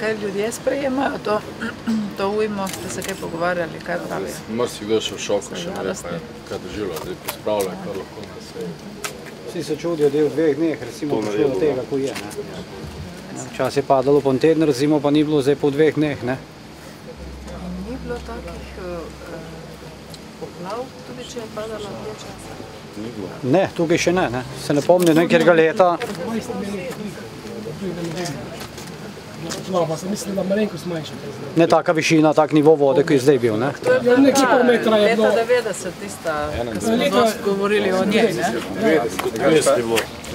kaj ljudje sprejemajo to ujmo, ste se kaj pogovarjali, kaj pravijo? Marsikdo je še v šoku, še ne ve, kaj doživlja, zdaj pospravlja, kar lahko na seji. Vsi se čudijo, da je v 2 dneh, recimo, prišlo do tega, ko je. Včas je padalo po en teden, recimo, pa ni bilo zdaj po 2 dneh. Ni bilo takih poplav, tudi če je padalo dlje časa? Ne, tukaj še ne. Se ne pomnim nekega leta. Pa se mislim, da malenkost manjša. Ne taka višina, tak nivo vode, ki je zdaj bil. To je bila leta 90, tista, ko smo dosti govorili o njej.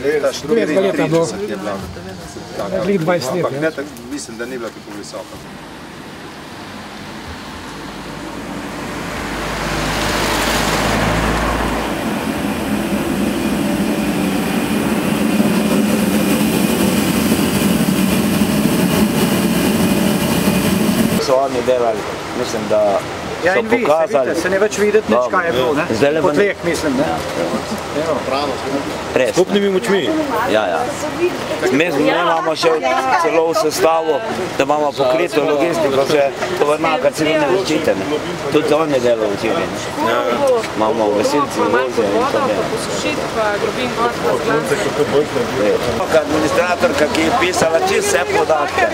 Leta 94 je bilo. 20 let. Mislim, da ni bila tako visoka. So oni delali, mislim, da so pokazali. Se ne več videti nič, kaj je bilo, ne? Po 2, mislim, ne? Res. Skupnimi močmi. Ja. Mi imamo še celo v sestavu, da imamo pokrito logistiko, še tovornjaka civilne zaščite. Tudi oni delajo v cilji. Imamo gasilci, voze in to delajo. Administratorka, ki je pisala čisto vse podatke.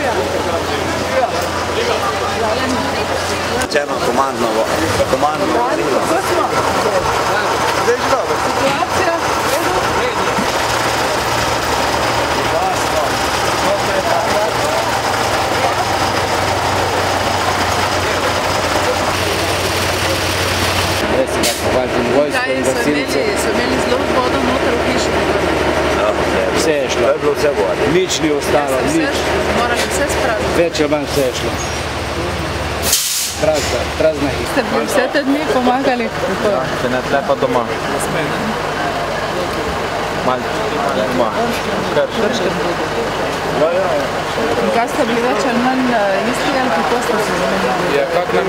Černo komandno vozilo. Situacija? Kaj so imeli zelo vodo noter v hiši? Vse je šlo. To je bilo vse vode. Nič ni ostalo, nič. Morali vse spraviti? Več ali manj vse je šlo. Prazna hiša. Ste bi vse te dni pomagali? Se ne tle pa doma. Malce, doma. Krškem tudi. In kaj ste bili več ali manj isti ali kako ste se zamenjali? Ja, kak nam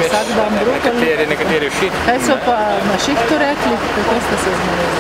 je nekateri všit. Kaj so pa na šihtu rekli, kako ste se zamenjali?